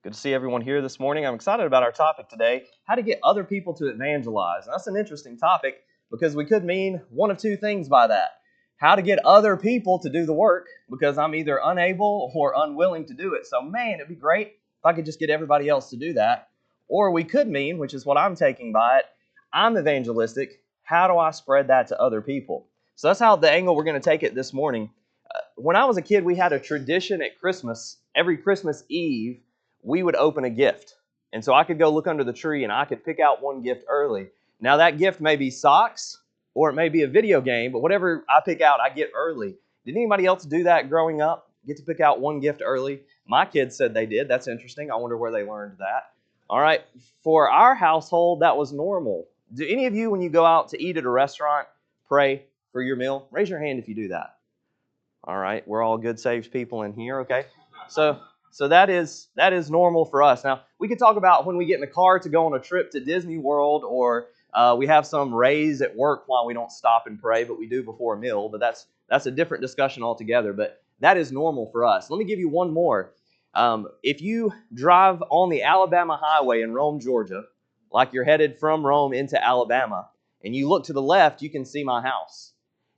Good to see everyone here this morning. I'm excited about our topic today, how to get other people to evangelize. And that's an interesting topic because we could mean one of two things by that. How to get other people to do the work because I'm either unable or unwilling to do it. So man, it'd be great if I could just get everybody else to do that. Or we could mean, which is what I'm taking by it, I'm evangelistic. How do I spread that to other people? So that's how the angle we're going to take it this morning. When I was a kid, we had a tradition at Christmas. Every Christmas Eve, we would open a gift. And so I could go look under the tree and I could pick out one gift early. Now that gift may be socks or it may be a video game, but whatever I pick out, I get early. Did anybody else do that growing up? Get to pick out one gift early? My kids said they did. That's interesting. I wonder where they learned that. All right. For our household, that was normal. Do any of you, when you go out to eat at a restaurant, pray for your meal? Raise your hand if you do that. All right. We're all good, saved people in here. Okay. So that is normal for us. Now, we could talk about when we get in the car to go on a trip to Disney World, or we have some raise at work while we don't stop and pray, but we do before a meal. But that's a different discussion altogether. But that is normal for us. Let me give you one more. If you drive on the Alabama Highway in Rome, Georgia, like you're headed from Rome into Alabama, and you look to the left, you can see my house.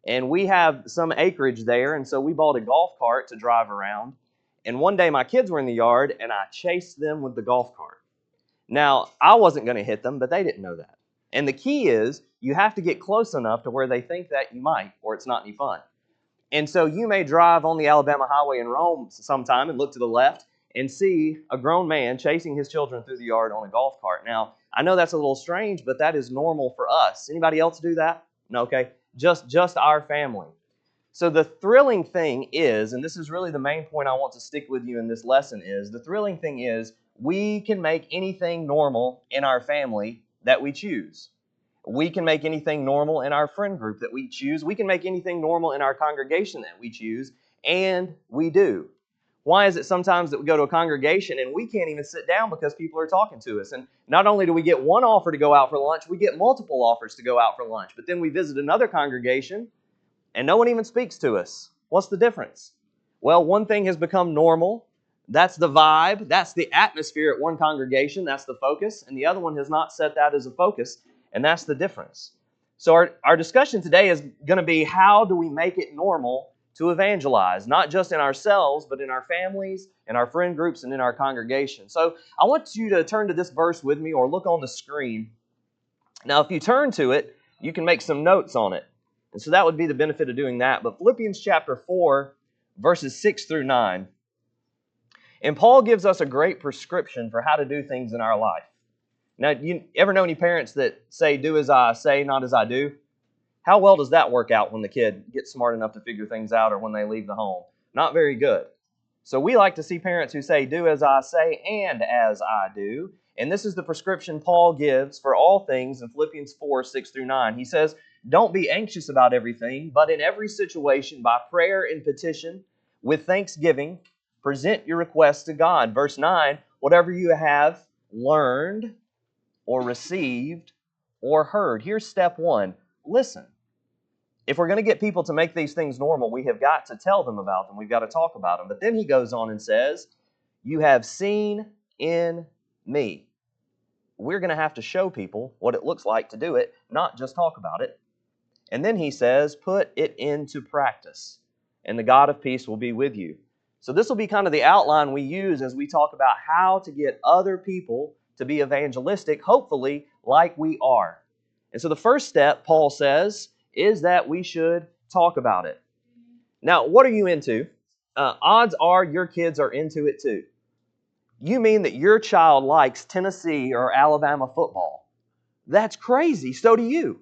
And we have some acreage there, and so we bought a golf cart to drive around. And one day my kids were in the yard, and I chased them with the golf cart. Now, I wasn't going to hit them, but they didn't know that. And the key is you have to get close enough to where they think that you might, or it's not any fun. And so you may drive on the Alabama Highway in Rome sometime and look to the left and see a grown man chasing his children through the yard on a golf cart. Now, I know that's a little strange, but that is normal for us. Anybody else do that? No, okay. Just our family. So the thrilling thing is, and this is really the main point I want to stick with you in this lesson is, the thrilling thing is we can make anything normal in our family that we choose. We can make anything normal in our friend group that we choose. We can make anything normal in our congregation that we choose, and we do. Why is it sometimes that we go to a congregation and we can't even sit down because people are talking to us? And not only do we get one offer to go out for lunch, we get multiple offers to go out for lunch. But then we visit another congregation and no one even speaks to us. What's the difference? Well, one thing has become normal. That's the vibe. That's the atmosphere at one congregation. That's the focus. And the other one has not set that as a focus. And that's the difference. So our discussion today is going to be, how do we make it normal to evangelize? Not just in ourselves, but in our families, in our friend groups, and in our congregation. So I want you to turn to this verse with me or look on the screen. Now, if you turn to it, you can make some notes on it. And so that would be the benefit of doing that. But Philippians chapter 4, verses 6 through 9. And Paul gives us a great prescription for how to do things in our life. Now, you ever know any parents that say, do as I say, not as I do? How well does that work out when the kid gets smart enough to figure things out or when they leave the home? Not very good. So we like to see parents who say, do as I say and as I do. And this is the prescription Paul gives for all things in Philippians 4, 6 through 9. He says, don't be anxious about everything, but in every situation, by prayer and petition, with thanksgiving, present your requests to God. Verse 9, whatever you have learned or received or heard. Here's step one, listen. If we're going to get people to make these things normal, we have got to tell them about them. We've got to talk about them. But then he goes on and says, you have seen in me. We're going to have to show people what it looks like to do it, not just talk about it. And then he says, put it into practice, and the God of peace will be with you. So this will be kind of the outline we use as we talk about how to get other people to be evangelistic, hopefully like we are. And so the first step, Paul says, is that we should talk about it. Now, what are you into? Odds are your kids are into it too. You mean that your child likes Tennessee or Alabama football? That's crazy. So do you.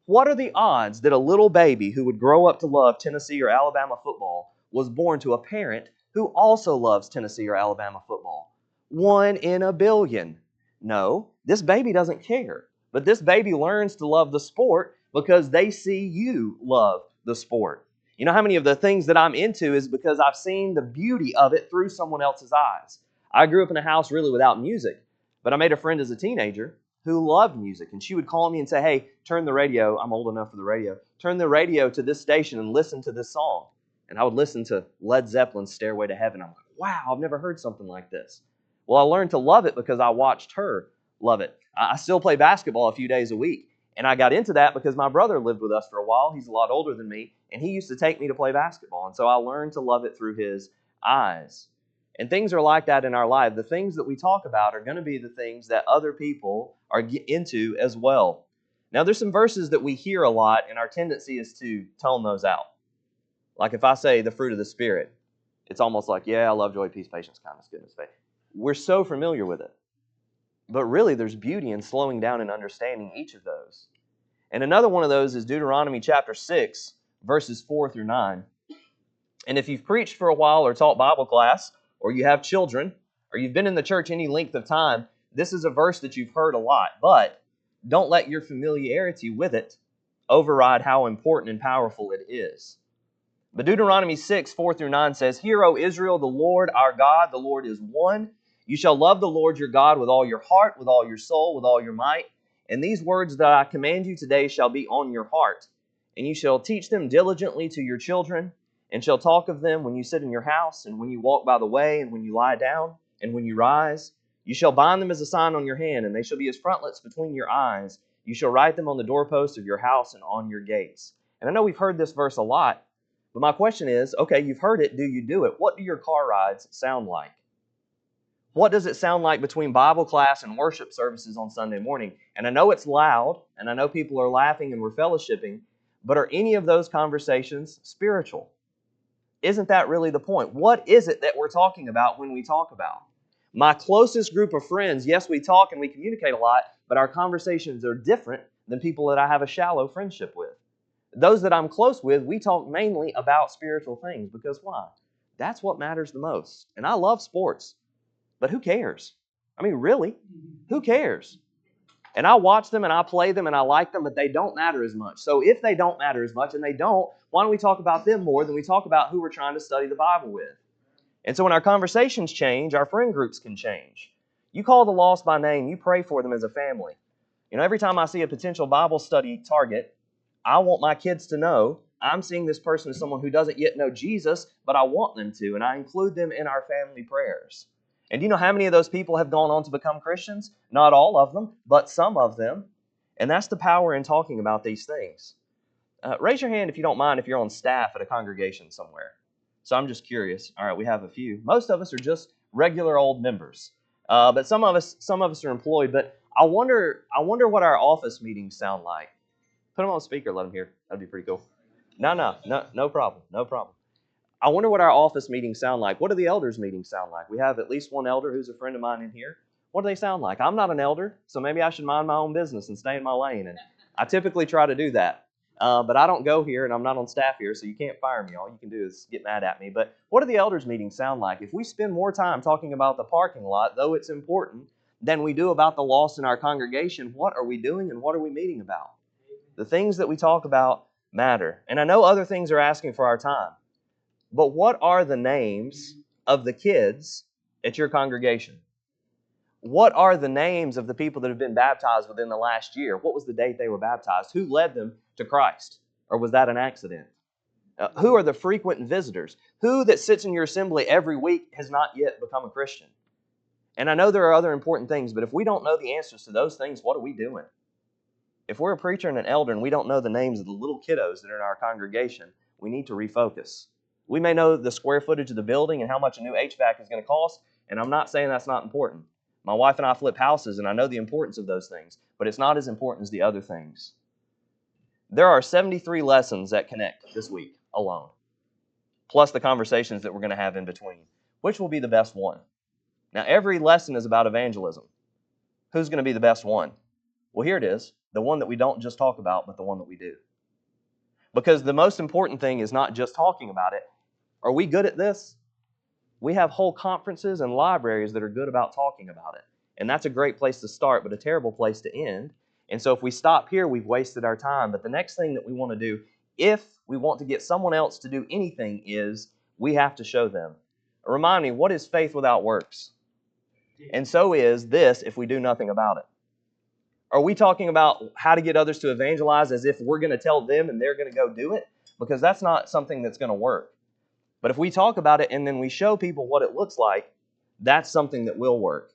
What are the odds that a little baby who would grow up to love Tennessee or Alabama football was born to a parent who also loves Tennessee or Alabama football? 1 in a billion. No, this baby doesn't care. But this baby learns to love the sport because they see you love the sport. You know how many of the things that I'm into is because I've seen the beauty of it through someone else's eyes. I grew up in a house really without music, but I made a friend as a teenager who loved music. And she would call me and say, hey, turn the radio. I'm old enough for the radio. Turn the radio to this station and listen to this song. And I would listen to Led Zeppelin's Stairway to Heaven. I'm like, wow, I've never heard something like this. Well, I learned to love it because I watched her love it. I still play basketball a few days a week. And I got into that because my brother lived with us for a while. He's a lot older than me. And he used to take me to play basketball. And so I learned to love it through his eyes. And things are like that in our life. The things that we talk about are going to be the things that other people are into as well. Now, there's some verses that we hear a lot, and our tendency is to tone those out. Like if I say the fruit of the Spirit, it's almost like, yeah, love, joy, peace, patience, kindness, goodness, faith. We're so familiar with it. But really, there's beauty in slowing down and understanding each of those. And another one of those is Deuteronomy chapter 6, verses 4 through 9. And if you've preached for a while or taught Bible class, or you have children, or you've been in the church any length of time, this is a verse that you've heard a lot. But don't let your familiarity with it override how important and powerful it is. But Deuteronomy 6, 4 through 9 says, Hear, O Israel, the Lord our God, the Lord is one. You shall love the Lord your God with all your heart, with all your soul, with all your might. And these words that I command you today shall be on your heart. And you shall teach them diligently to your children, and shall talk of them when you sit in your house, and when you walk by the way, and when you lie down, and when you rise. You shall bind them as a sign on your hand, and they shall be as frontlets between your eyes. You shall write them on the doorposts of your house and on your gates. And I know we've heard this verse a lot, but my question is, okay, you've heard it, do you do it? What do your car rides sound like? What does it sound like between Bible class and worship services on Sunday morning? And I know it's loud, and I know people are laughing and we're fellowshipping, but are any of those conversations spiritual? Isn't that really the point? What is it that we're talking about when we talk about? My closest group of friends, yes, we talk and we communicate a lot, but our conversations are different than people that I have a shallow friendship with. Those that I'm close with, we talk mainly about spiritual things, because why? That's what matters the most. And I love sports, but who cares? I mean, really, who cares? And I watch them and I play them and I like them, but they don't matter as much. So if they don't matter as much, and they don't, why don't we talk about them more than we talk about who we're trying to study the Bible with? And so when our conversations change, our friend groups can change. You call the lost by name, you pray for them as a family. You know, every time I see a potential Bible study target, I want my kids to know I'm seeing this person as someone who doesn't yet know Jesus, but I want them to, and I include them in our family prayers. And do you know how many of those people have gone on to become Christians? Not all of them, but some of them. And that's the power in talking about these things. Raise your hand if you don't mind if you're on staff at a congregation somewhere. So I'm just curious. All right, we have a few. Most of us are just regular old members, but some of us are employed. But I wonder what our office meetings sound like. Put them on speaker. Let them hear. That'd be pretty cool. No problem. No problem. I wonder what our office meetings sound like. What do the elders' meetings sound like? We have at least one elder who's a friend of mine in here. What do they sound like? I'm not an elder, so maybe I should mind my own business and stay in my lane. And I typically try to do that. But I don't go here, and I'm not on staff here, so you can't fire me. All you can do is get mad at me. But what do the elders' meetings sound like? If we spend more time talking about the parking lot, though it's important, than we do about the lost in our congregation, what are we doing and what are we meeting about? The things that we talk about matter. And I know other things are asking for our time. But what are the names of the kids at your congregation? What are the names of the people that have been baptized within the last year? What was the date they were baptized? Who led them to Christ? Or was that an accident? Who are the frequent visitors? Who that sits in your assembly every week has not yet become a Christian? And I know there are other important things, but if we don't know the answers to those things, what are we doing? If we're a preacher and an elder and we don't know the names of the little kiddos that are in our congregation, we need to refocus. We may know the square footage of the building and how much a new HVAC is going to cost, and I'm not saying that's not important. My wife and I flip houses, and I know the importance of those things, but it's not as important as the other things. There are 73 lessons that connect this week alone, plus the conversations that we're going to have in between. Which will be the best one? Now, every lesson is about evangelism. Who's going to be the best one? Well, here it is, the one that we don't just talk about, but the one that we do. Because the most important thing is not just talking about it. Are we good at this? We have whole conferences and libraries that are good about talking about it. And that's a great place to start, but a terrible place to end. And so if we stop here, we've wasted our time. But the next thing that we want to do, if we want to get someone else to do anything, is we have to show them. Remind me, what is faith without works? And so is this if we do nothing about it. Are we talking about how to get others to evangelize as if we're going to tell them and they're going to go do it? Because that's not something that's going to work. But if we talk about it and then we show people what it looks like, That's something that will work.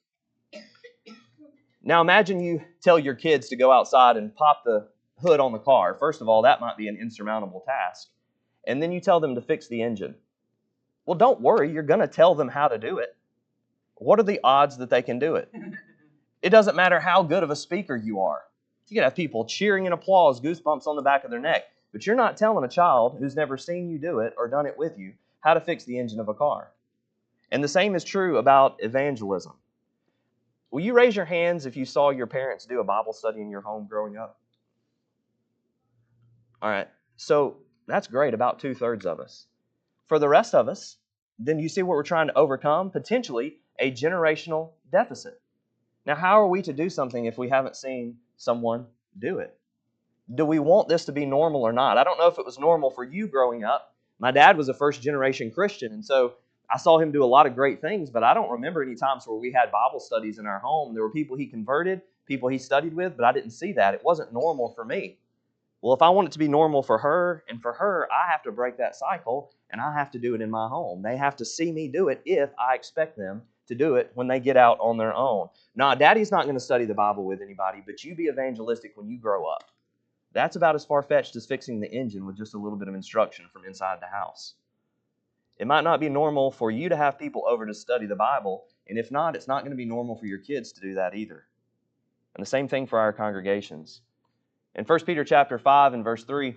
Now imagine you tell your kids to go outside and pop the hood on the car. First of all, that might be an insurmountable task. And then you tell them to fix the engine. Well, don't worry, you're going to tell them how to do it. What are the odds that they can do it? It doesn't matter how good of a speaker you are. You can have people cheering and applause, goosebumps on the back of their neck, but you're not telling a child who's never seen you do it or done it with you how to fix the engine of a car. And the same is true about evangelism. Will you raise your hands if you saw your parents do a Bible study in your home growing up? All right, so that's great, about 2/3 of us. For the rest of us, then you see what we're trying to overcome? Potentially a generational deficit. Now, how are we to do something if we haven't seen someone do it? Do we want this to be normal or not? I don't know if it was normal for you growing up. My dad was a first-generation Christian, and so I saw him do a lot of great things, but I don't remember any times where we had Bible studies in our home. There were people he converted, people he studied with, but I didn't see that. It wasn't normal for me. Well, if I want it to be normal for her, and for her, I have to break that cycle, and I have to do it in my home. They have to see me do it if I expect them to do it when they get out on their own. Now, Daddy's not going to study the Bible with anybody, but you be evangelistic when you grow up. That's about as far-fetched as fixing the engine with just a little bit of instruction from inside the house. It might not be normal for you to have people over to study the Bible, and if not, it's not going to be normal for your kids to do that either. And the same thing for our congregations. In 1 Peter chapter 5 and verse 3,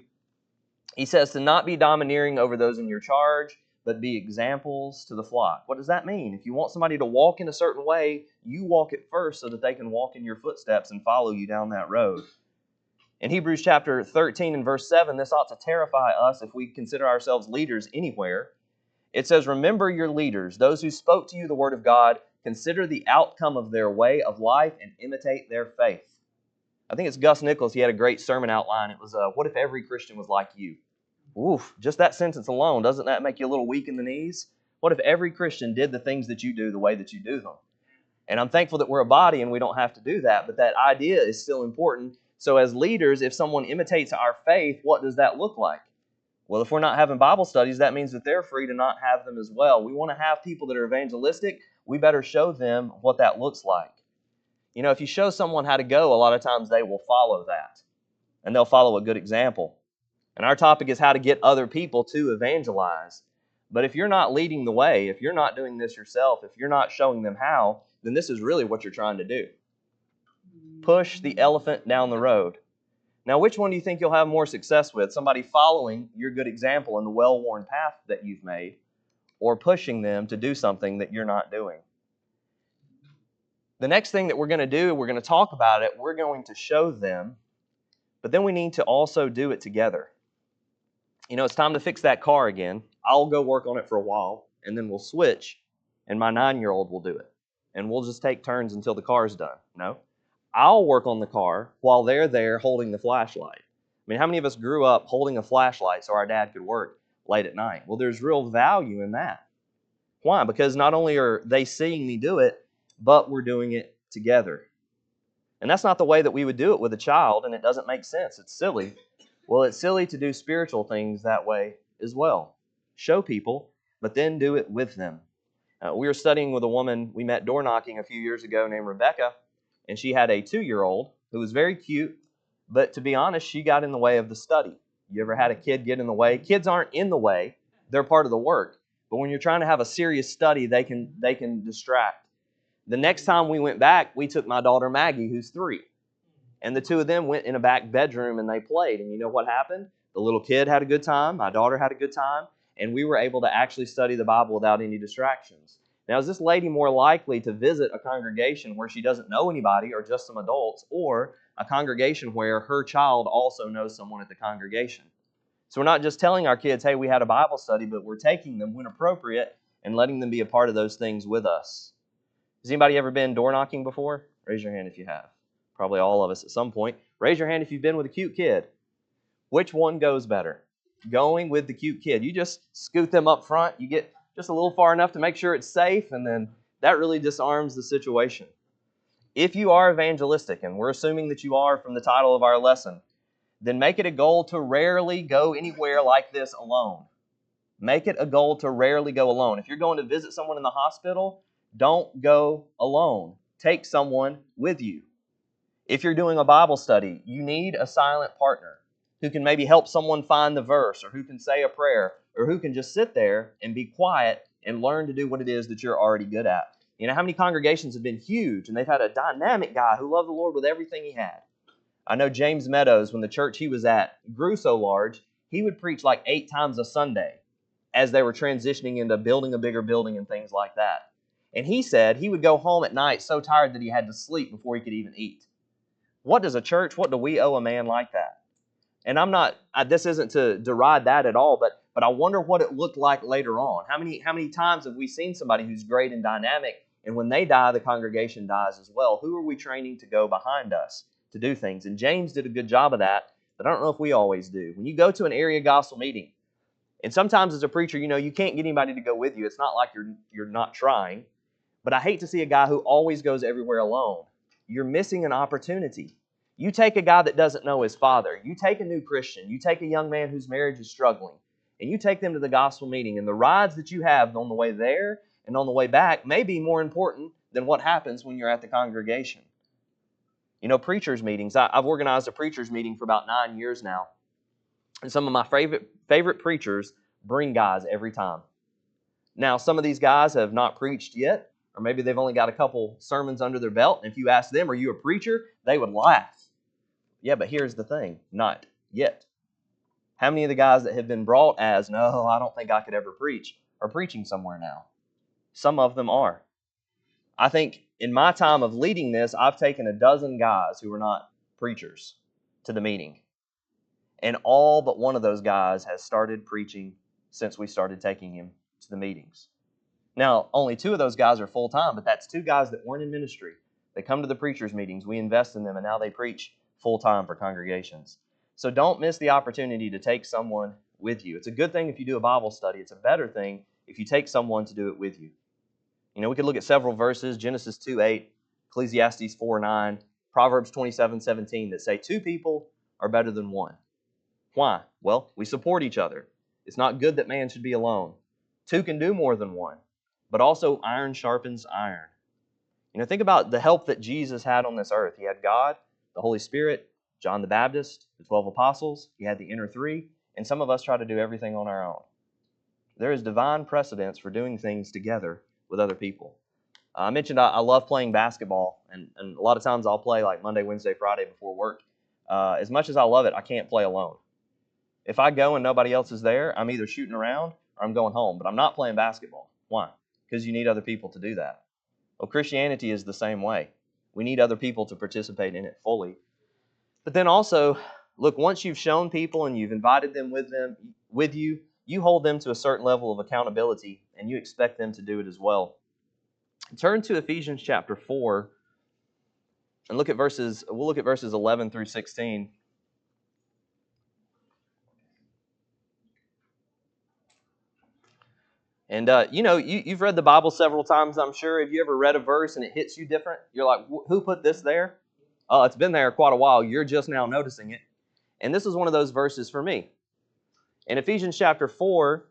he says to not be domineering over those in your charge, but be examples to the flock. What does that mean? If you want somebody to walk in a certain way, you walk it first so that they can walk in your footsteps and follow you down that road. In Hebrews chapter 13 and verse 7, this ought to terrify us if we consider ourselves leaders anywhere. It says, remember your leaders, those who spoke to you the word of God, consider the outcome of their way of life and imitate their faith. I think it's Gus Nichols. He had a great sermon outline. It was, what if every Christian was like you? Oof, just that sentence alone, doesn't that make you a little weak in the knees? What if every Christian did the things that you do the way that you do them? And I'm thankful that we're a body and we don't have to do that, but that idea is still important. So as leaders, if someone imitates our faith, what does that look like? Well, if we're not having Bible studies, that means that they're free to not have them as well. We want to have people that are evangelistic. We better show them what that looks like. You know, if you show someone how to go, a lot of times they will follow that, and they'll follow a good example. And our topic is how to get other people to evangelize. But if you're not leading the way, if you're not doing this yourself, if you're not showing them how, then this is really what you're trying to do. Push the elephant down the road. Now, which one do you think you'll have more success with? Somebody following your good example in the well-worn path that you've made, or pushing them to do something that you're not doing? The next thing that we're going to do, we're going to talk about it, we're going to show them, but then we need to also do it together. You know, it's time to fix that car again. I'll go work on it for a while, and then we'll switch, and my 9-year-old will do it. And we'll just take turns until the car's done. No, I'll work on the car while they're there holding the flashlight. I mean, how many of us grew up holding a flashlight so our dad could work late at night? Well, there's real value in that. Why? Because not only are they seeing me do it, but we're doing it together. And that's not the way that we would do it with a child, and it doesn't make sense. It's silly. Well, it's silly to do spiritual things that way as well. Show people, but then do it with them. We were studying with a woman we met door knocking a few years ago named Rebecca, and she had a 2-year-old who was very cute, but to be honest, she got in the way of the study. You ever had a kid get in the way? Kids aren't in the way. They're part of the work. But when you're trying to have a serious study, they can distract. The next time we went back, we took my daughter Maggie, who's 3. And the two of them went in a back bedroom and they played. And you know what happened? The little kid had a good time. My daughter had a good time. And we were able to actually study the Bible without any distractions. Now, is this lady more likely to visit a congregation where she doesn't know anybody or just some adults, or a congregation where her child also knows someone at the congregation? So we're not just telling our kids, hey, we had a Bible study, but we're taking them when appropriate and letting them be a part of those things with us. Has anybody ever been door knocking before? Raise your hand if you have. Probably all of us at some point. Raise your hand if you've been with a cute kid. Which one goes better? Going with the cute kid. You just scoot them up front. You get just a little far enough to make sure it's safe, and then that really disarms the situation. If you are evangelistic, and we're assuming that you are from the title of our lesson, then make it a goal to rarely go anywhere like this alone. Make it a goal to rarely go alone. If you're going to visit someone in the hospital, Don't go alone. Take someone with you. If you're doing a Bible study, you need a silent partner who can maybe help someone find the verse, or who can say a prayer, or who can just sit there and be quiet and learn to do what it is that you're already good at. You know, how many congregations have been huge and they've had a dynamic guy who loved the Lord with everything he had? I know James Meadows, when the church he was at grew so large, he would preach like 8 times a Sunday as they were transitioning into building a bigger building and things like that. And he said he would go home at night so tired that he had to sleep before he could even eat. What does a church, what do we owe a man like that? And this isn't to deride that at all, but I wonder what it looked like later on. How many times have we seen somebody who's great and dynamic, and when they die, the congregation dies as well? Who are we training to go behind us to do things? And James did a good job of that, but I don't know if we always do. When you go to an area gospel meeting, and sometimes as a preacher, you know, you can't get anybody to go with you. It's not like you're not trying, but I hate to see a guy who always goes everywhere alone. You're missing an opportunity. You take a guy that doesn't know his father. You take a new Christian. You take a young man whose marriage is struggling, and you take them to the gospel meeting. And the rides that you have on the way there and on the way back may be more important than what happens when you're at the congregation. You know, preachers' meetings. I've organized a preachers' meeting for about 9 years now. And some of my favorite preachers bring guys every time. Now, some of these guys have not preached yet, or maybe they've only got a couple sermons under their belt. And if you ask them, are you a preacher? They would laugh. Yeah, but here's the thing, not yet. How many of the guys that have been brought as, no, I don't think I could ever preach, are preaching somewhere now? Some of them are. I think in my time of leading this, I've taken a dozen guys who were not preachers to the meeting. And all but one of those guys has started preaching since we started taking him to the meetings. Now, only 2 of those guys are full-time, but that's 2 guys that weren't in ministry. They come to the preachers' meetings, we invest in them, and now they preach full-time for congregations. So don't miss the opportunity to take someone with you. It's a good thing if you do a Bible study. It's a better thing if you take someone to do it with you. You know, we could look at several verses, Genesis 2:8, Ecclesiastes 4:9, Proverbs 27:17, that say 2 people are better than 1. Why? Well, we support each other. It's not good that man should be alone. 2 can do more than 1, but also iron sharpens iron. You know, think about the help that Jesus had on this earth. He had God, the Holy Spirit, John the Baptist, the 12 apostles. He had the inner 3, and some of us try to do everything on our own. There is divine precedence for doing things together with other people. I mentioned I love playing basketball, and a lot of times I'll play like Monday, Wednesday, Friday before work. As much as I love it, I can't play alone. If I go and nobody else is there, I'm either shooting around or I'm going home, but I'm not playing basketball. Why? Because you need other people to do that. Well, Christianity is the same way. We need other people to participate in it fully. But then also, look, once you've shown people and you've invited them with you, you hold them to a certain level of accountability, and you expect them to do it as well. Turn to Ephesians chapter 4 and we'll look at verses 11 through 16. And, you've read the Bible several times, I'm sure. Have you ever read a verse and it hits you different? You're like, who put this there? Oh, it's been there quite a while. You're just now noticing it. And this is one of those verses for me. In Ephesians chapter 4,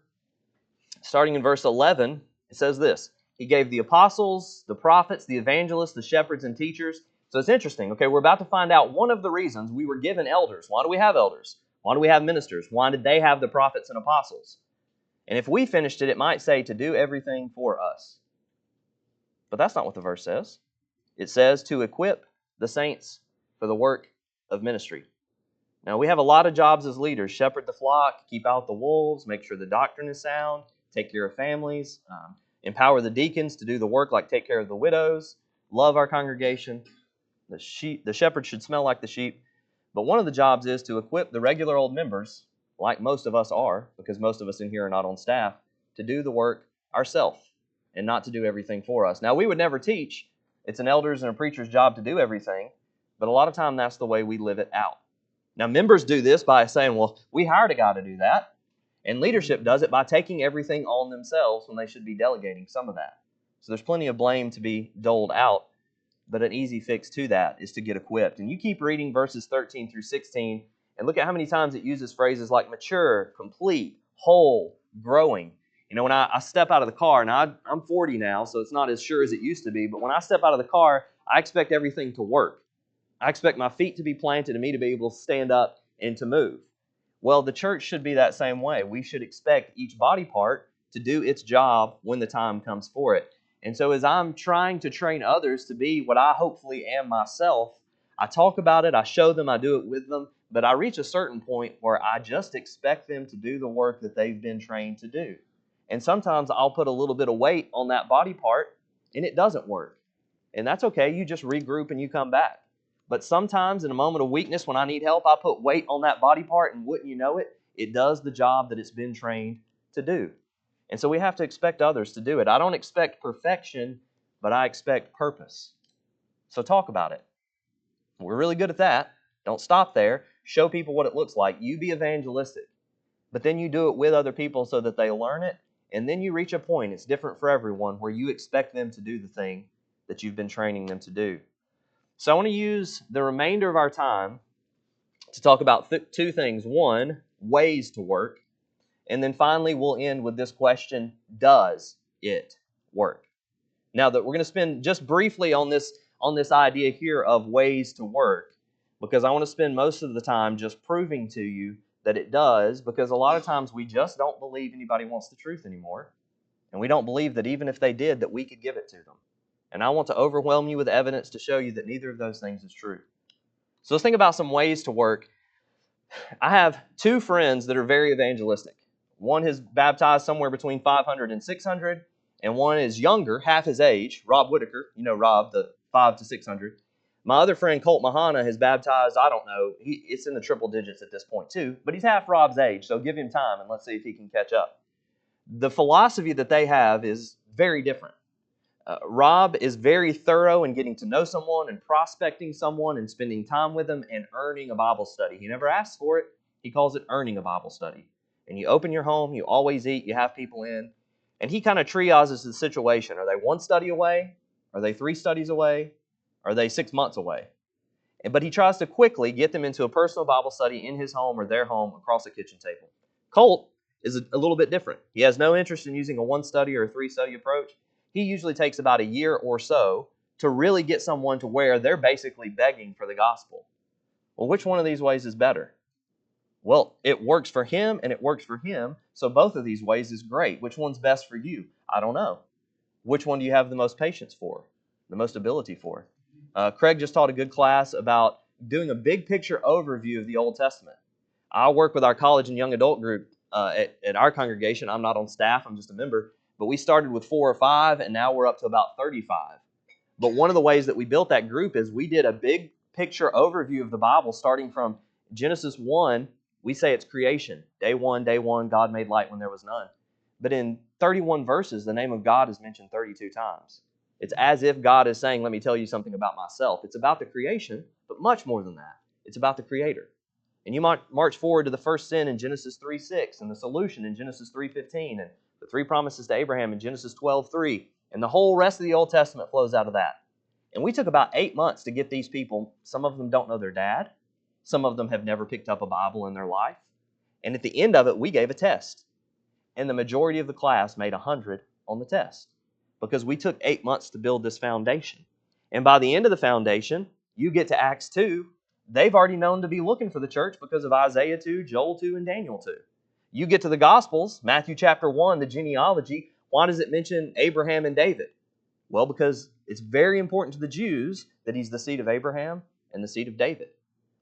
starting in verse 11, it says this: He gave the apostles, the prophets, the evangelists, the shepherds, and teachers. So it's interesting. Okay, we're about to find out one of the reasons we were given elders. Why do we have elders? Why do we have ministers? Why did they have the prophets and apostles? And if we finished it, it might say to do everything for us. But that's not what the verse says. It says to equip the saints for the work of ministry. Now, we have a lot of jobs as leaders: shepherd the flock, keep out the wolves, make sure the doctrine is sound, take care of families, empower the deacons to do the work like take care of the widows, love our congregation. The shepherd should smell like the sheep. But one of the jobs is to equip the regular old members, like most of us are, because most of us in here are not on staff, to do the work ourselves and not to do everything for us. Now, we would never teach. It's an elder's and a preacher's job to do everything, but a lot of time that's the way we live it out. Now, members do this by saying, well, we hired a guy to do that, and leadership does it by taking everything on themselves when they should be delegating some of that. So there's plenty of blame to be doled out, but an easy fix to that is to get equipped. And you keep reading verses 13 through 16, and look at how many times it uses phrases like mature, complete, whole, growing. When I step out of the car, and I'm 40 now, so it's not as sure as it used to be, but when I step out of the car, I expect everything to work. I expect my feet to be planted and me to be able to stand up and to move. Well, the church should be that same way. We should expect each body part to do its job when the time comes for it. And so as I'm trying to train others to be what I hopefully am myself, I talk about it, I show them, I do it with them, but I reach a certain point where I just expect them to do the work that they've been trained to do. And sometimes I'll put a little bit of weight on that body part and it doesn't work. And that's okay, you just regroup and you come back. But sometimes in a moment of weakness when I need help, I put weight on that body part and wouldn't you know it, it does the job that it's been trained to do. And so we have to expect others to do it. I don't expect perfection, but I expect purpose. So talk about it. We're really good at that. Don't stop there. Show people what it looks like. You be evangelistic. But then you do it with other people so that they learn it. And then you reach a point, it's different for everyone, where you expect them to do the thing that you've been training them to do. So I want to use the remainder of our time to talk about two things. One, ways to work. And then finally, we'll end with this question, does it work? Now that we're going to spend just briefly on this idea here of ways to work, because I want to spend most of the time just proving to you that it does, because a lot of times we just don't believe anybody wants the truth anymore. And we don't believe that even if they did, that we could give it to them. And I want to overwhelm you with evidence to show you that neither of those things is true. So let's think about some ways to work. I have two friends that are very evangelistic. One has baptized somewhere between 500 and 600, and one is younger, half his age, Rob Whitaker. You know Rob, the 5 to 600. My other friend, Colt Mahana, has baptized, I don't know, it's in the triple digits at this point too, but he's half Rob's age, so give him time and let's see if he can catch up. The philosophy that they have is very different. Rob is very thorough in getting to know someone and prospecting someone and spending time with them and earning a Bible study. He never asks for it. He calls it earning a Bible study. And you open your home, you always eat, you have people in, and he kind of triages the situation. Are they 1 study away? Are they 3 studies away? Are they 6 months away? But he tries to quickly get them into a personal Bible study in his home or their home across a kitchen table. Colt is a little bit different. He has no interest in using a 1 study or a 3 study approach. He usually takes about a year or so to really get someone to where they're basically begging for the gospel. Well, which one of these ways is better? Well, it works for him and it works for him, so both of these ways is great. Which one's best for you? I don't know. Which one do you have the most patience for, the most ability for? Craig just taught a good class about doing a big picture overview of the Old Testament. I work with our college and young adult group at our congregation. I'm not on staff, I'm just a member. But we started with 4 or 5, and now we're up to about 35. But one of the ways that we built that group is we did a big picture overview of the Bible starting from Genesis 1. We say it's creation. Day one, God made light when there was none. But in 31 verses, the name of God is mentioned 32 times. It's as if God is saying, let me tell you something about myself. It's about the creation, but much more than that. It's about the Creator. And you might march forward to the first sin in Genesis 3:6 and the solution in Genesis 3:15 and the 3 promises to Abraham in Genesis 12:3. And the whole rest of the Old Testament flows out of that. And we took about 8 months to get these people. Some of them don't know their dad. Some of them have never picked up a Bible in their life. And at the end of it, we gave a test. And the majority of the class made 100 on the test because we took 8 months to build this foundation. And by the end of the foundation, you get to Acts 2. They've already known to be looking for the church because of Isaiah 2, Joel 2, and Daniel 2. You get to the Gospels, Matthew chapter 1, the genealogy. Why does it mention Abraham and David? Well, because it's very important to the Jews that he's the seed of Abraham and the seed of David.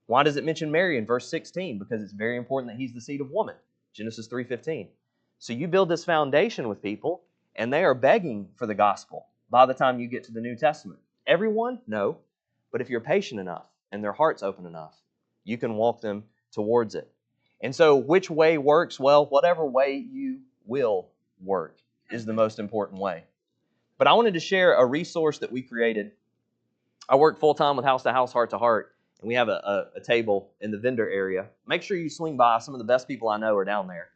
Why does it mention Mary in verse 16? Because it's very important that he's the seed of woman, Genesis 3:15. So you build this foundation with people, and they are begging for the gospel by the time you get to the New Testament. Everyone? No. But if you're patient enough and their heart's open enough, you can walk them towards it. And so which way works? Well, whatever way you will work is the most important way. But I wanted to share a resource that we created. I work full-time with House to House, Heart to Heart, and we have a table in the vendor area. Make sure you swing by. Some of the best people I know are down there.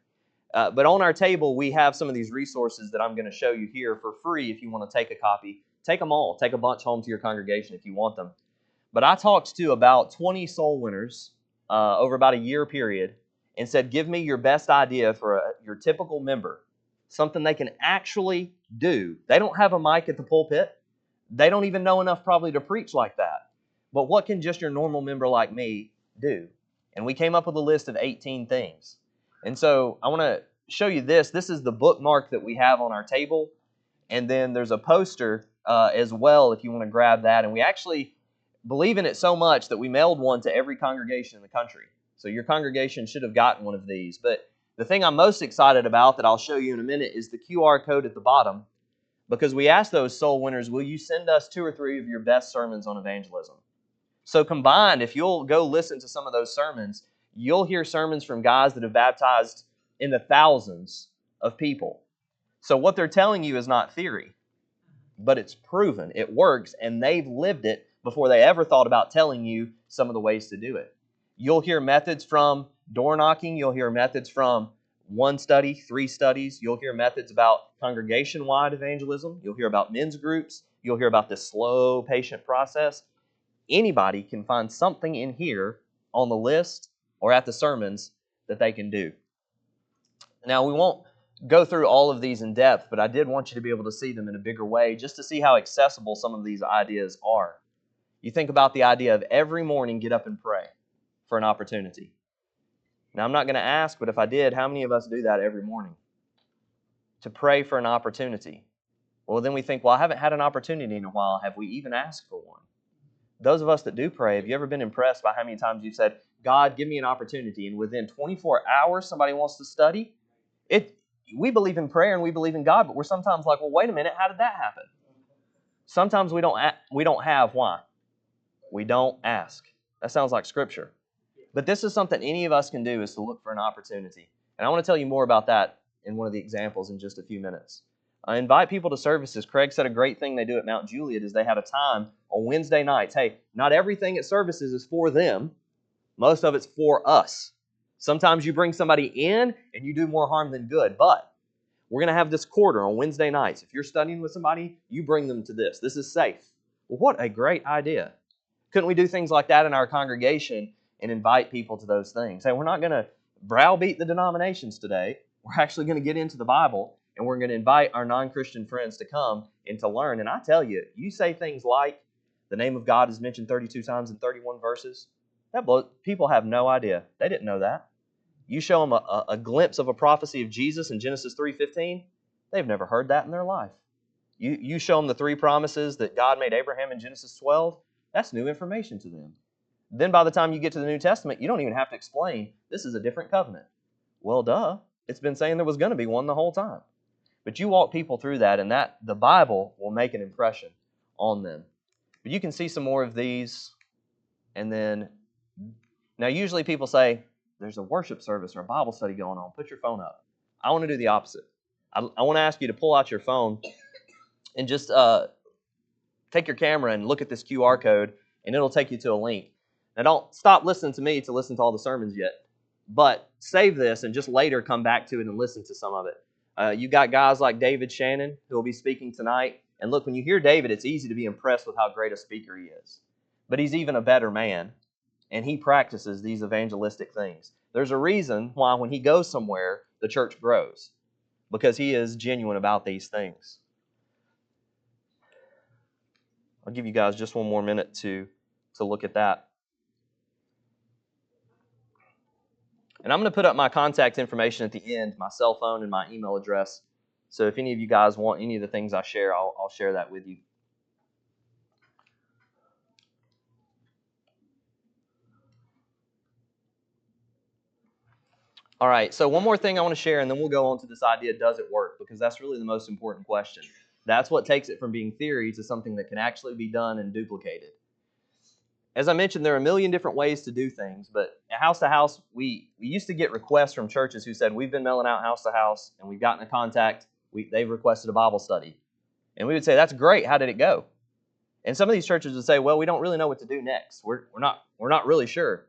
But on our table, we have some of these resources that I'm going to show you here for free if you want to take a copy. Take them all. Take a bunch home to your congregation if you want them. But I talked to about 20 soul winners over about a year period and said, give me your best idea for your typical member something they can actually do. They don't have a mic at the pulpit. They don't even know enough probably to preach like that. But what can just your normal member like me do? And we came up with a list of 18 things. And so I want to show you this. This is the bookmark that we have on our table. And then there's a poster as well if you want to grab that. And we actually believe in it so much that we mailed one to every congregation in the country. So your congregation should have gotten one of these. But the thing I'm most excited about that I'll show you in a minute is the QR code at the bottom, because we asked those soul winners, will you send us 2 or 3 of your best sermons on evangelism? So combined, if you'll go listen to some of those sermons, you'll hear sermons from guys that have baptized in the thousands of people. So what they're telling you is not theory, but it's proven. It works, and they've lived it before they ever thought about telling you some of the ways to do it. You'll hear methods from door knocking. You'll hear methods from 1 study, 3 studies. You'll hear methods about congregation-wide evangelism. You'll hear about men's groups. You'll hear about this slow, patient process. Anybody can find something in here on the list or at the sermons that they can do. Now, we won't go through all of these in depth, but I did want you to be able to see them in a bigger way just to see how accessible some of these ideas are. You think about the idea of every morning get up and pray for an opportunity. Now, I'm not going to ask, but if I did, how many of us do that every morning? To pray for an opportunity. Well, then we think, well, I haven't had an opportunity in a while. Have we even asked for one? Those of us that do pray, have you ever been impressed by how many times you've said, God, give me an opportunity, and within 24 hours somebody wants to study? We believe in prayer and we believe in God, but we're sometimes like, well, wait a minute, how did that happen? Sometimes we don't have. Why? We don't ask. That sounds like Scripture. But this is something any of us can do, is to look for an opportunity. And I want to tell you more about that in one of the examples in just a few minutes. Invite people to services. Craig said a great thing they do at Mount Juliet is they have a time on Wednesday nights. Hey, not everything at services is for them. Most of it's for us. Sometimes you bring somebody in and you do more harm than good. But we're going to have this quarter on Wednesday nights. If you're studying with somebody, you bring them to this. This is safe. Well, what a great idea. Couldn't we do things like that in our congregation and invite people to those things? Hey, we're not going to browbeat the denominations today. We're actually going to get into the Bible, and we're going to invite our non-Christian friends to come and to learn. And I tell you, you say things like, the name of God is mentioned 32 times in 31 verses. People have no idea. They didn't know that. You show them a glimpse of a prophecy of Jesus in Genesis 3:15, they've never heard that in their life. You show them the 3 promises that God made Abraham in Genesis 12, that's new information to them. Then by the time you get to the New Testament, you don't even have to explain, this is a different covenant. Well, duh. It's been saying there was going to be one the whole time. But you walk people through that, and that the Bible will make an impression on them. But you can see some more of these. And then, now usually people say, there's a worship service or a Bible study going on. Put your phone up. I want to do the opposite. I want to ask you to pull out your phone and just take your camera and look at this QR code, and it'll take you to a link. Now, don't stop listening to me to listen to all the sermons yet, but save this and just later come back to it and listen to some of it. You got guys like David Shannon who will be speaking tonight. And look, when you hear David, it's easy to be impressed with how great a speaker he is. But he's even a better man, and he practices these evangelistic things. There's a reason why when he goes somewhere, the church grows, because he is genuine about these things. I'll give you guys just one more minute to look at that. And I'm going to put up my contact information at the end, my cell phone and my email address. So if any of you guys want any of the things I share, I'll share that with you. All right, so one more thing I want to share, and then we'll go on to this idea, does it work? Because that's really the most important question. That's what takes it from being theory to something that can actually be done and duplicated. As I mentioned, there are a million different ways to do things, but at House to House, we used to get requests from churches who said, we've been mailing out house to house, and we've gotten a contact, they've requested a Bible study. And we would say, that's great, how did it go? And some of these churches would say, well, we don't really know what to do next. We're not really sure.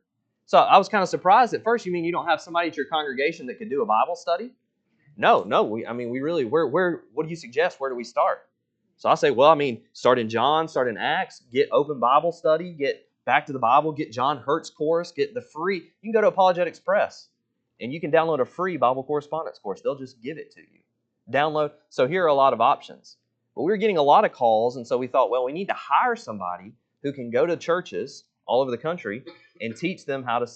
So I was kind of surprised at first. You mean you don't have somebody at your congregation that could do a Bible study? No. We really, what do you suggest? Where do we start? So I say, start in John, start in Acts, get open Bible study, get back to the Bible, get John Hurt's course, get the free. You can go to Apologetics Press, and you can download a free Bible correspondence course. They'll just give it to you. download. So here are a lot of options. But we were getting a lot of calls, and so we thought, well, we need to hire somebody who can go to churches all over the country and teach them how to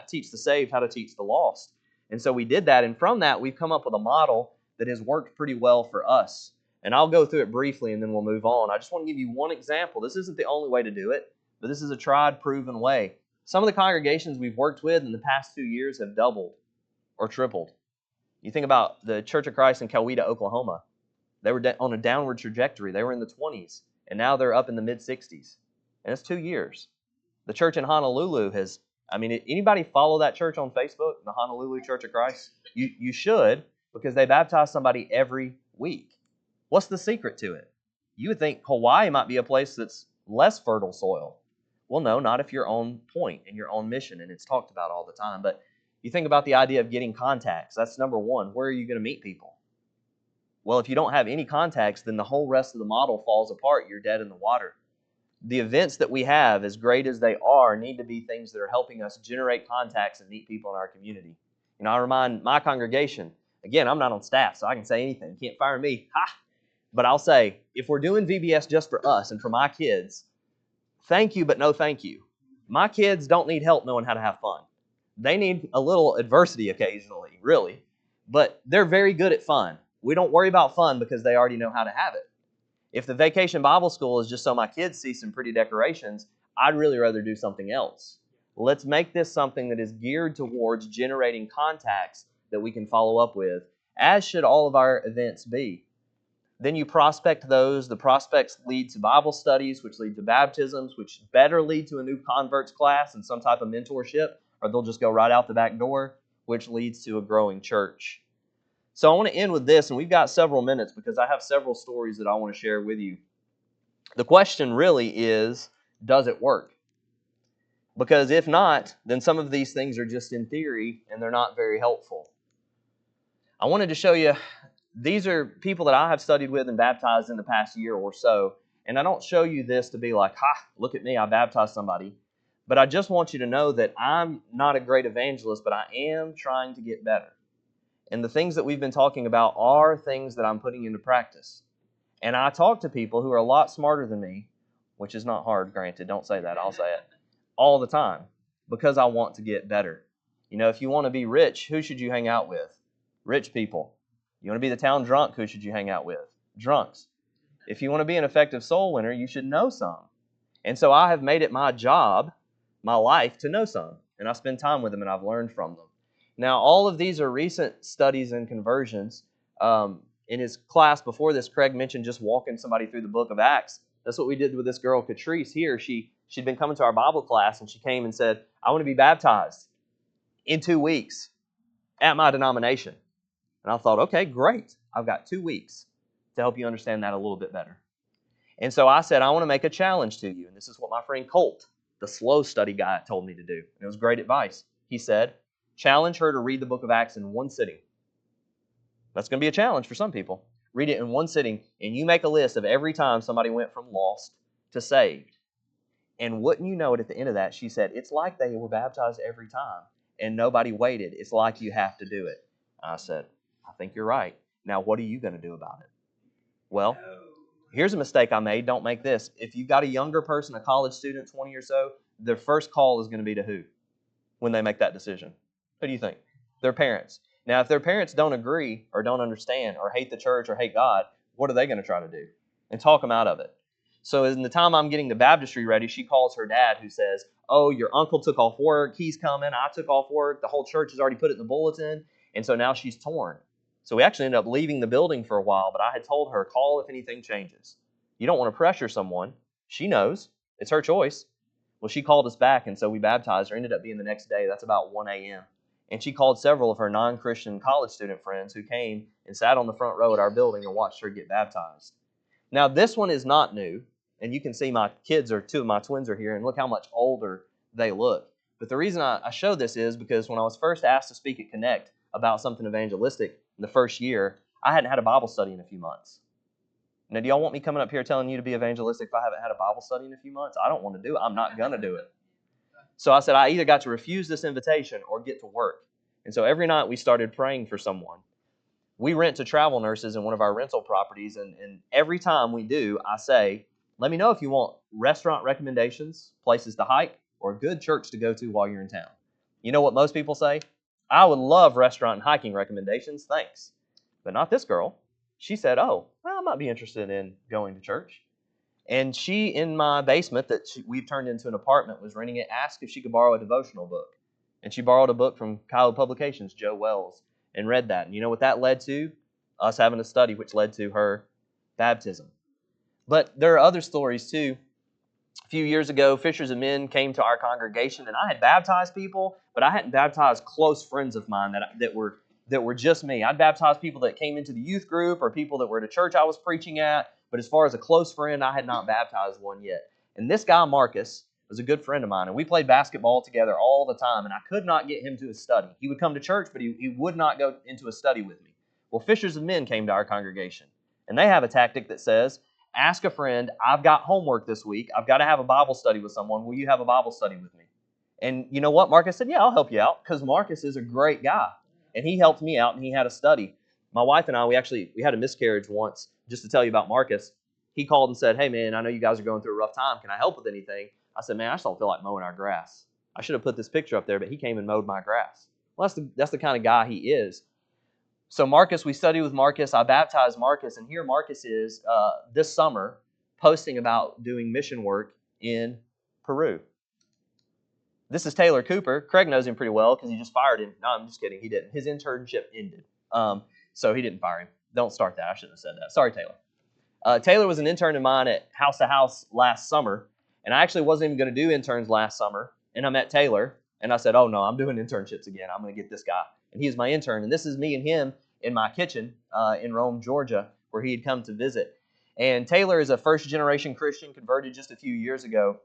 teach the saved how to teach the lost. And so we did that, and from that, we've come up with a model that has worked pretty well for us. And I'll go through it briefly, and then we'll move on. I just want to give you one example. This isn't the only way to do it, but this is a tried, proven way. Some of the congregations we've worked with in the past 2 years have doubled or tripled. You think about the Church of Christ in Coweta, Oklahoma. They were on a downward trajectory. They were in the 20s, and now they're up in the mid-60s. And it's 2 years. The church in Honolulu has, anybody follow that church on Facebook, the Honolulu Church of Christ? You should, because they baptize somebody every week. What's the secret to it? You would think Hawaii might be a place that's less fertile soil. Well, no, not if you're on point and you're on mission, and it's talked about all the time. But you think about the idea of getting contacts. That's number one. Where are you going to meet people? Well, if you don't have any contacts, then the whole rest of the model falls apart. You're dead in the water. The events that we have, as great as they are, need to be things that are helping us generate contacts and meet people in our community. I remind my congregation, again, I'm not on staff, so I can say anything. You can't fire me. Ha! But I'll say, if we're doing VBS just for us and for my kids, thank you, but no thank you. My kids don't need help knowing how to have fun. They need a little adversity occasionally, really. But they're very good at fun. We don't worry about fun because they already know how to have it. If the Vacation Bible School is just so my kids see some pretty decorations, I'd really rather do something else. Let's make this something that is geared towards generating contacts that we can follow up with, as should all of our events be. Then you prospect those. The prospects lead to Bible studies, which lead to baptisms, which better lead to a new converts class and some type of mentorship, or they'll just go right out the back door, which leads to a growing church. So I want to end with this, and we've got several minutes because I have several stories that I want to share with you. The question really is, does it work? Because if not, then some of these things are just in theory, and they're not very helpful. I wanted to show you, these are people that I have studied with and baptized in the past year or so, and I don't show you this to be like, look at me, I baptized somebody. But I just want you to know that I'm not a great evangelist, but I am trying to get better. And the things that we've been talking about are things that I'm putting into practice. And I talk to people who are a lot smarter than me, which is not hard, granted. Don't say that. I'll say it all the time because I want to get better. If you want to be rich, who should you hang out with? Rich people. You want to be the town drunk, who should you hang out with? Drunks. If you want to be an effective soul winner, you should know some. And so I have made it my job, my life, to know some. And I spend time with them and I've learned from them. Now, all of these are recent studies and conversions. In his class before this, Craig mentioned just walking somebody through the book of Acts. That's what we did with this girl, Catrice, here. She'd been coming to our Bible class, and she came and said, I want to be baptized in 2 weeks at my denomination. And I thought, okay, great. I've got 2 weeks to help you understand that a little bit better. And so I said, I want to make a challenge to you. And this is what my friend Colt, the slow study guy, told me to do. And it was great advice. He said, challenge her to read the book of Acts in one sitting. That's going to be a challenge for some people. Read it in one sitting, and you make a list of every time somebody went from lost to saved. And wouldn't you know it, at the end of that, she said, it's like they were baptized every time, and nobody waited. It's like you have to do it. I said, I think you're right. Now, what are you going to do about it? Well, here's a mistake I made. Don't make this. If you've got a younger person, a college student, 20 or so, their first call is going to be to who when they make that decision? Who do you think? Their parents. Now, if their parents don't agree or don't understand or hate the church or hate God, what are they going to try to do? And talk them out of it. So in the time I'm getting the baptistry ready, she calls her dad who says, oh, your uncle took off work. He's coming. I took off work. The whole church has already put it in the bulletin. And so now she's torn. So we actually ended up leaving the building for a while, but I had told her, call if anything changes. You don't want to pressure someone. She knows. It's her choice. Well, she called us back, and so we baptized her. Ended up being the next day. That's about 1 a.m. And she called several of her non-Christian college student friends who came and sat on the front row at our building and watched her get baptized. Now, this one is not new, and you can see my kids, or 2 of my twins are here, and look how much older they look. But the reason I show this is because when I was first asked to speak at Connect about something evangelistic in the first year, I hadn't had a Bible study in a few months. Now, do y'all want me coming up here telling you to be evangelistic if I haven't had a Bible study in a few months? I don't want to do it. I'm not going to do it. So I said, I either got to refuse this invitation or get to work. And so every night we started praying for someone. We rent to travel nurses in one of our rental properties, and every time we do, I say, let me know if you want restaurant recommendations, places to hike, or a good church to go to while you're in town. You know what most people say? I would love restaurant and hiking recommendations, thanks. But not this girl. She said, oh, well, I might be interested in going to church. And she, in my basement that we've turned into an apartment, was renting it, asked if she could borrow a devotional book. And she borrowed a book from Kyle Publications, Joe Wells, and read that. And you know what that led to? Us having a study, which led to her baptism. But there are other stories too. A few years ago, Fishers of Men came to our congregation, and I had baptized people, but I hadn't baptized close friends of mine that were just me. I'd baptized people that came into the youth group or people that were at a church I was preaching at, but as far as a close friend, I had not baptized one yet. And this guy, Marcus, was a good friend of mine, and we played basketball together all the time, and I could not get him to a study. He would come to church, but he would not go into a study with me. Well, Fishers of Men came to our congregation, and they have a tactic that says, ask a friend, I've got homework this week. I've got to have a Bible study with someone. Will you have a Bible study with me? And you know what? Marcus said, yeah, I'll help you out, because Marcus is a great guy. And he helped me out, and he had a study. My wife and I, we had a miscarriage once. Just to tell you about Marcus, he called and said, hey, man, I know you guys are going through a rough time. Can I help with anything? I said, man, I just don't feel like mowing our grass. I should have put this picture up there, but he came and mowed my grass. Well, that's the kind of guy he is. So Marcus, we studied with Marcus. I baptized Marcus, and here Marcus is this summer posting about doing mission work in Peru. This is Taylor Cooper. Craig knows him pretty well because he just fired him. No, I'm just kidding. He didn't. His internship ended, so he didn't fire him. Don't start that. I shouldn't have said that. Sorry, Taylor. Taylor was an intern of mine at House to House last summer, and I actually wasn't even going to do interns last summer, and I met Taylor, and I said, oh, no, I'm doing internships again. I'm going to get this guy. And he's my intern, and this is me and him in my kitchen in Rome, Georgia, where he had come to visit. And Taylor is a first-generation Christian, converted just a few years ago.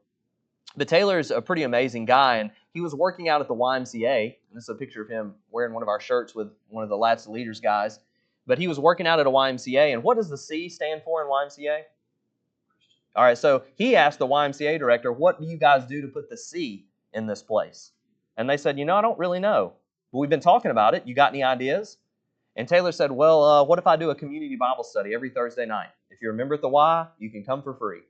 But Taylor's a pretty amazing guy, and he was working out at the YMCA. And this is a picture of him wearing one of our shirts with one of the Lads to Leaders guys. But he was working out at a YMCA, and what does the C stand for in YMCA? All right, so he asked the YMCA director, what do you guys do to put the C in this place? And they said, I don't really know. But we've been talking about it. You got any ideas? And Taylor said, well, what if I do a community Bible study every Thursday night? If you're a member at the Y, you can come for free.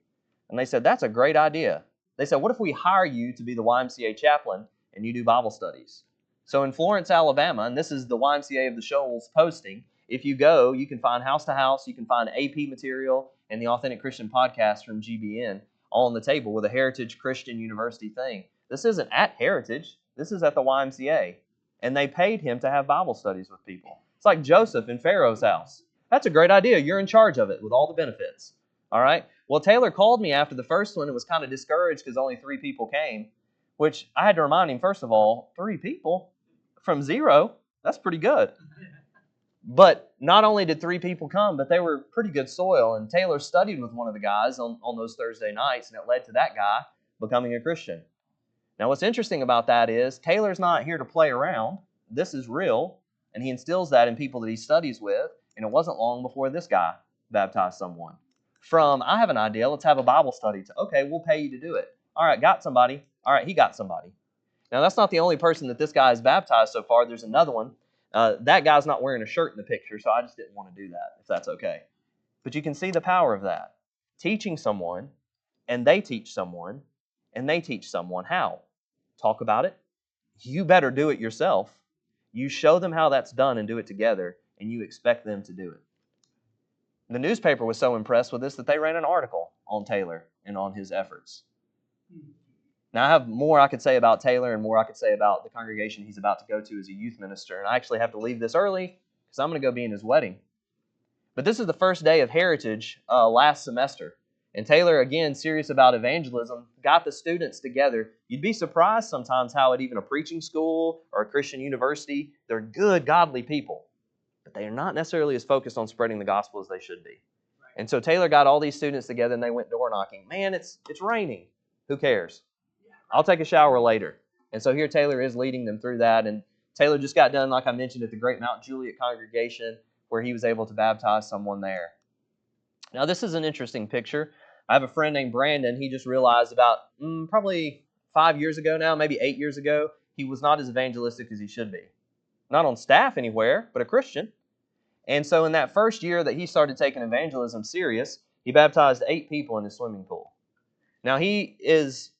And they said, that's a great idea. They said, what if we hire you to be the YMCA chaplain and you do Bible studies? So in Florence, Alabama, and this is the YMCA of the Shoals posting, if you go, you can find House to House, you can find AP material and the Authentic Christian podcast from GBN all on the table with a Heritage Christian University thing. This isn't at Heritage. This is at the YMCA. And they paid him to have Bible studies with people. It's like Joseph in Pharaoh's house. That's a great idea. You're in charge of it with all the benefits. All right? Well, Taylor called me after the first one and was kind of discouraged because only 3 people came, which I had to remind him, first of all, 3 people from 0, that's pretty good. But not only did 3 people come, but they were pretty good soil. And Taylor studied with one of the guys on those Thursday nights, and it led to that guy becoming a Christian. Now, what's interesting about that is Taylor's not here to play around. This is real, and he instills that in people that he studies with, and it wasn't long before this guy baptized someone. From, I have an idea, let's have a Bible study, to, okay, we'll pay you to do it. All right, got somebody. All right, he got somebody. Now, that's not the only person that this guy has baptized so far. There's another one. That guy's not wearing a shirt in the picture, so I just didn't want to do that, if that's okay. But you can see the power of that. Teaching someone, and they teach someone, and they teach someone how. Talk about it. You better do it yourself. You show them how that's done and do it together, and you expect them to do it. The newspaper was so impressed with this that they ran an article on Taylor and on his efforts. Now, I have more I could say about Taylor and more I could say about the congregation he's about to go to as a youth minister, and I actually have to leave this early because I'm going to go be in his wedding. But this is the first day of Heritage last semester, and Taylor, again, serious about evangelism, got the students together. You'd be surprised sometimes how at even a preaching school or a Christian university, they're good, godly people, but they are not necessarily as focused on spreading the gospel as they should be. And so Taylor got all these students together and they went door knocking. Man, it's raining. Who cares? I'll take a shower later. And so here Taylor is leading them through that. And Taylor just got done, like I mentioned, at the Great Mount Juliet congregation where he was able to baptize someone there. Now, this is an interesting picture. I have a friend named Brandon. He just realized about probably 5 years ago now, maybe 8 years ago, he was not as evangelistic as he should be. Not on staff anywhere, but a Christian. And so in that first year that he started taking evangelism serious, he baptized 8 people in his swimming pool. Now he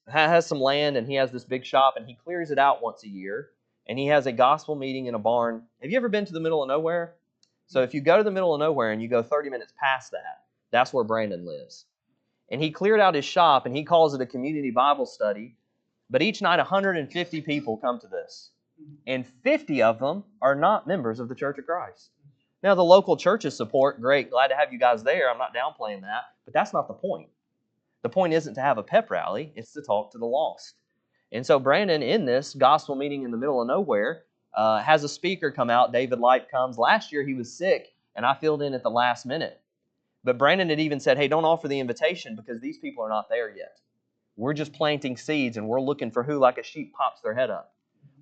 has some land and he has this big shop and he clears it out once a year and he has a gospel meeting in a barn. Have you ever been to the middle of nowhere? So if you go to the middle of nowhere and you go 30 minutes past that, that's where Brandon lives. And he cleared out his shop and he calls it a community Bible study. But each night 150 people come to this. And 50 of them are not members of the Church of Christ. Now the local churches support, great, glad to have you guys there. I'm not downplaying that, but that's not the point. The point isn't to have a pep rally, it's to talk to the lost. And so Brandon, in this gospel meeting in the middle of nowhere, has a speaker come out. David Light comes. Last year he was sick, and I filled in at the last minute. But Brandon had even said, hey, don't offer the invitation because these people are not there yet. We're just planting seeds, and we're looking for who, like a sheep, pops their head up.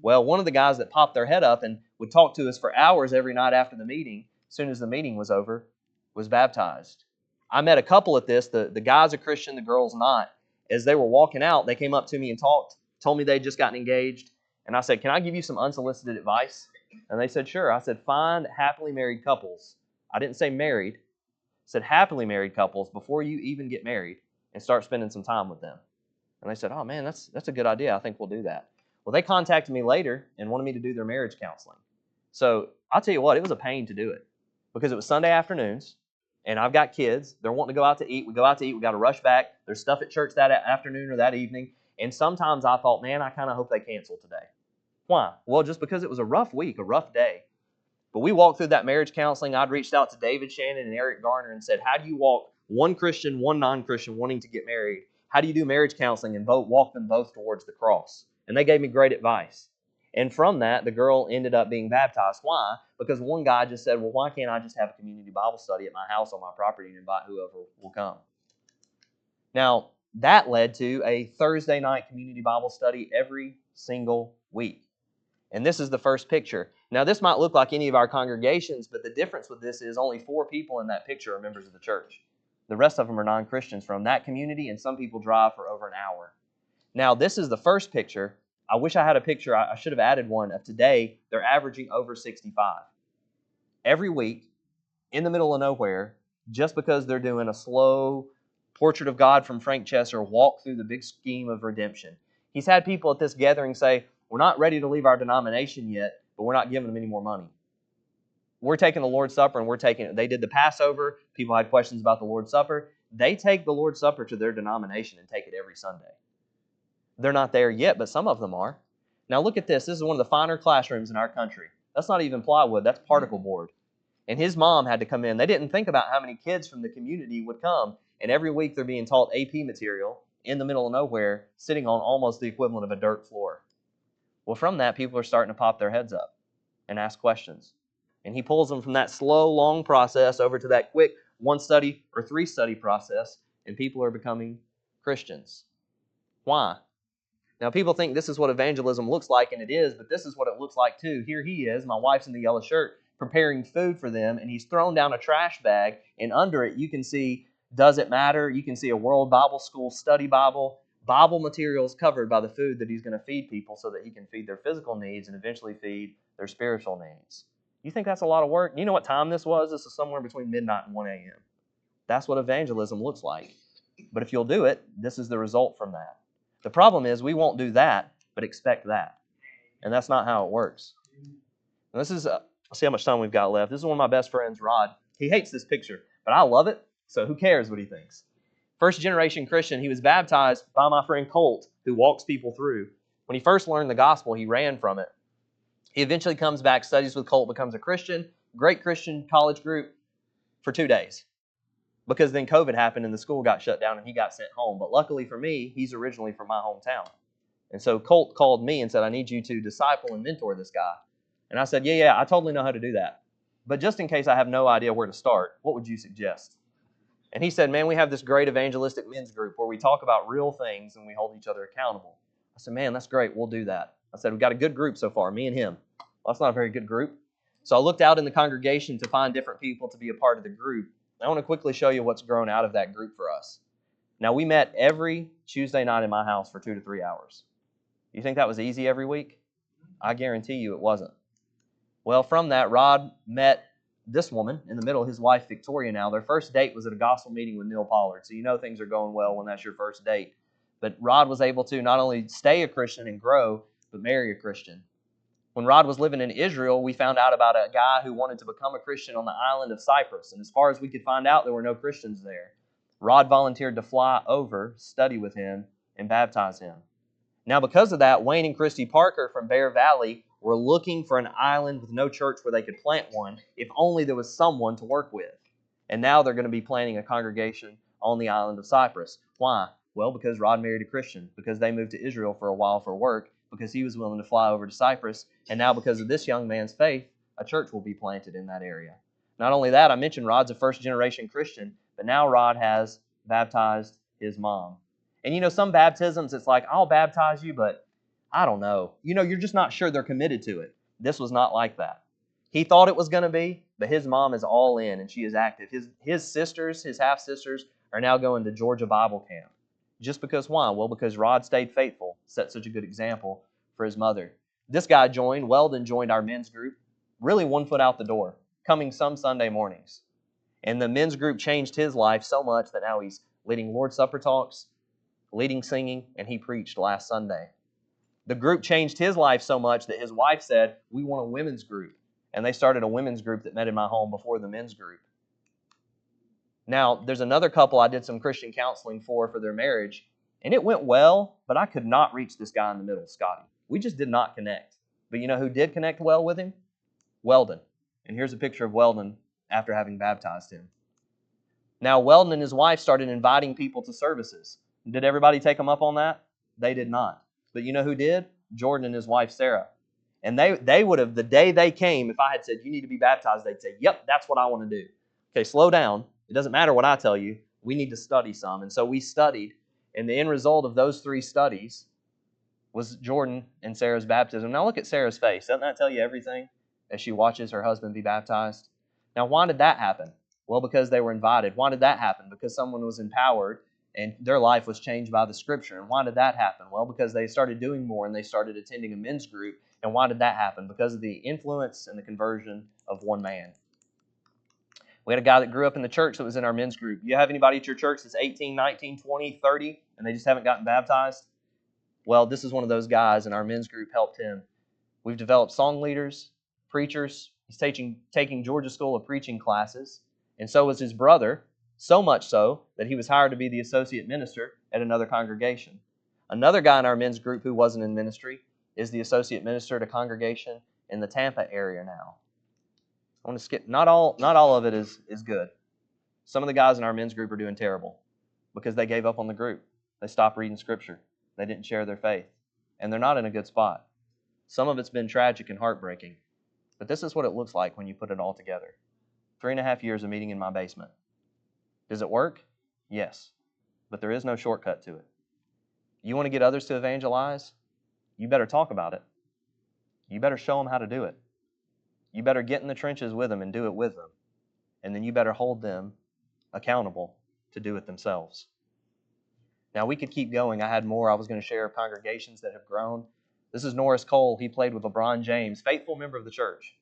Well, one of the guys that popped their head up and would talk to us for hours every night after the meeting, as soon as the meeting was over, was baptized. I met a couple at this. The guy's a Christian, the girl's not. As they were walking out, they came up to me and talked, told me they'd just gotten engaged. And I said, can I give you some unsolicited advice? And they said, sure. I said, find happily married couples. I didn't say married. I said happily married couples before you even get married and start spending some time with them. And they said, oh man, that's a good idea. I think we'll do that. Well, they contacted me later and wanted me to do their marriage counseling. So I'll tell you what, it was a pain to do it because it was Sunday afternoons. And I've got kids. They're wanting to go out to eat. We go out to eat. We got to rush back. There's stuff at church that afternoon or that evening. And sometimes I thought, man, I kind of hope they cancel today. Why? Well, just because it was a rough week, a rough day. But we walked through that marriage counseling. I'd reached out to David Shannon and Eric Garner and said, how do you walk one Christian, one non-Christian wanting to get married? How do you do marriage counseling and walk them both towards the cross? And they gave me great advice. And from that, the girl ended up being baptized. Why? Because one guy just said, well, why can't I just have a community Bible study at my house on my property and invite whoever will come? Now, that led to a Thursday night community Bible study every single week. And this is the first picture. Now, this might look like any of our congregations, but the difference with this is only 4 people in that picture are members of the church. The rest of them are non-Christians from that community, and some people drive for over an hour. Now, this is the first picture. I wish I had a picture. I should have added one of today. They're averaging over 65. Every week, in the middle of nowhere, just because they're doing a slow portrait of God from Frank Chesser, walk through the big scheme of redemption. He's had people at this gathering say, we're not ready to leave our denomination yet, but we're not giving them any more money. We're taking the Lord's Supper and they did the Passover. People had questions about the Lord's Supper. They take the Lord's Supper to their denomination and take it every Sunday. They're not there yet, but some of them are. Now look at this. This is one of the finer classrooms in our country. That's not even plywood. That's particle board. And his mom had to come in. They didn't think about how many kids from the community would come. And every week they're being taught AP material in the middle of nowhere, sitting on almost the equivalent of a dirt floor. Well, from that, people are starting to pop their heads up and ask questions. And he pulls them from that slow, long process over to that quick 1-study or 3-study process, and people are becoming Christians. Why? Now, people think this is what evangelism looks like, and it is, but this is what it looks like too. Here he is, my wife's in the yellow shirt, preparing food for them, and he's thrown down a trash bag, and under it you can see, does it matter? You can see a World Bible School study Bible materials covered by the food that he's going to feed people so that he can feed their physical needs and eventually feed their spiritual needs. You think that's a lot of work? You know what time this was? This is somewhere between midnight and 1 a.m. That's what evangelism looks like. But if you'll do it, this is the result from that. The problem is we won't do that, but expect that. And that's not how it works. And this is, let's see how much time we've got left. This is one of my best friends, Rod. He hates this picture, but I love it, so who cares what he thinks? First generation Christian, he was baptized by my friend Colt, who walks people through. When he first learned the gospel, he ran from it. He eventually comes back, studies with Colt, becomes a Christian, great Christian college group for 2 days. Because then COVID happened and the school got shut down and he got sent home. But luckily for me, he's originally from my hometown. And so Colt called me and said, I need you to disciple and mentor this guy. And I said, yeah, I totally know how to do that. But just in case I have no idea where to start, what would you suggest? And he said, man, we have this great evangelistic men's group where we talk about real things and we hold each other accountable. I said, man, that's great. We'll do that. I said, we've got a good group so far, me and him. Well, that's not a very good group. So I looked out in the congregation to find different people to be a part of the group. I want to quickly show you what's grown out of that group for us. Now, we met every Tuesday night in my house for 2 to 3 hours. You think that was easy every week? I guarantee you it wasn't. Well, from that, Rod met this woman in the middle, his wife Victoria now, their first date was at a gospel meeting with Neil Pollard. So you know things are going well when that's your first date. But Rod was able to not only stay a Christian and grow, but marry a Christian. When Rod was living in Israel, we found out about a guy who wanted to become a Christian on the island of Cyprus. And as far as we could find out, there were no Christians there. Rod volunteered to fly over, study with him, and baptize him. Now, because of that, Wayne and Christy Parker from Bear Valley were looking for an island with no church where they could plant one, if only there was someone to work with. And now they're going to be planting a congregation on the island of Cyprus. Why? Well, because Rod married a Christian, because they moved to Israel for a while for work, because he was willing to fly over to Cyprus, and now because of this young man's faith, a church will be planted in that area. Not only that, I mentioned Rod's a first-generation Christian, but now Rod has baptized his mom. And you know, some baptisms, it's like, I'll baptize you, but I don't know. You know, you're just not sure they're committed to it. This was not like that. He thought it was going to be, but his mom is all in, and she is active. His sisters, his half-sisters, are now going to Georgia Bible Camp. Just because why? Well, because Rod stayed faithful, set such a good example for his mother. This guy Weldon joined our men's group, really one foot out the door, coming some Sunday mornings. And the men's group changed his life so much that now he's leading Lord's Supper talks, leading singing, and he preached last Sunday. The group changed his life so much that his wife said, we want a women's group. And they started a women's group that met in my home before the men's group. Now, there's another couple I did some Christian counseling for their marriage, and it went well, but I could not reach this guy in the middle, Scotty. We just did not connect. But you know who did connect well with him? Weldon. And here's a picture of Weldon after having baptized him. Now, Weldon and his wife started inviting people to services. Did everybody take them up on that? They did not. But you know who did? Jordan and his wife, Sarah. And they would have, the day they came, if I had said, you need to be baptized, they'd say, yep, that's what I want to do. Okay, slow down. It doesn't matter what I tell you. We need to study some. And so we studied, and the end result of those 3 studies was Jordan and Sarah's baptism. Now look at Sarah's face. Doesn't that tell you everything as she watches her husband be baptized? Now why did that happen? Well, because they were invited. Why did that happen? Because someone was empowered and their life was changed by the Scripture. And why did that happen? Well, because they started doing more and they started attending a men's group. And why did that happen? Because of the influence and the conversion of one man. We had a guy that grew up in the church that was in our men's group. You have anybody at your church that's 18, 19, 20, 30, and they just haven't gotten baptized? Well, this is one of those guys, and our men's group helped him. We've developed song leaders, preachers. He's taking Georgia School of Preaching classes, and so was his brother, so much so that he was hired to be the associate minister at another congregation. Another guy in our men's group who wasn't in ministry is the associate minister at a congregation in the Tampa area now. I want to skip. Not all of it is good. Some of the guys in our men's group are doing terrible because they gave up on the group. They stopped reading Scripture. They didn't share their faith. And they're not in a good spot. Some of it's been tragic and heartbreaking. But this is what it looks like when you put it all together. 3.5 years of meeting in my basement. Does it work? Yes. But there is no shortcut to it. You want to get others to evangelize? You better talk about it. You better show them how to do it. You better get in the trenches with them and do it with them. And then you better hold them accountable to do it themselves. Now, we could keep going. I had more I was going to share of congregations that have grown. This is Norris Cole. He played with LeBron James, faithful member of the church.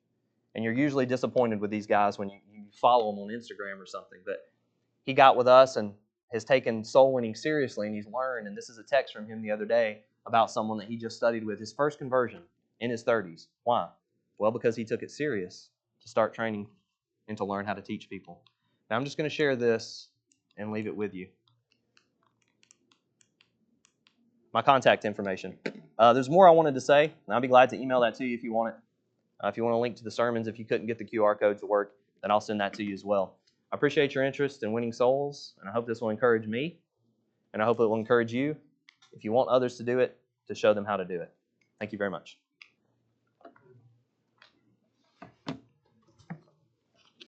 And you're usually disappointed with these guys when you follow them on Instagram or something. But he got with us and has taken soul winning seriously, and he's learned. And this is a text from him the other day about someone that he just studied with, his first conversion in his 30s. Why? Well, because he took it serious to start training and to learn how to teach people. Now, I'm just going to share this and leave it with you. My contact information. There's more I wanted to say, and I'll be glad to email that to you if you want it. If you want a link to the sermons, if you couldn't get the QR code to work, then I'll send that to you as well. I appreciate your interest in winning souls, and I hope this will encourage me, and I hope it will encourage you, if you want others to do it, to show them how to do it. Thank you very much.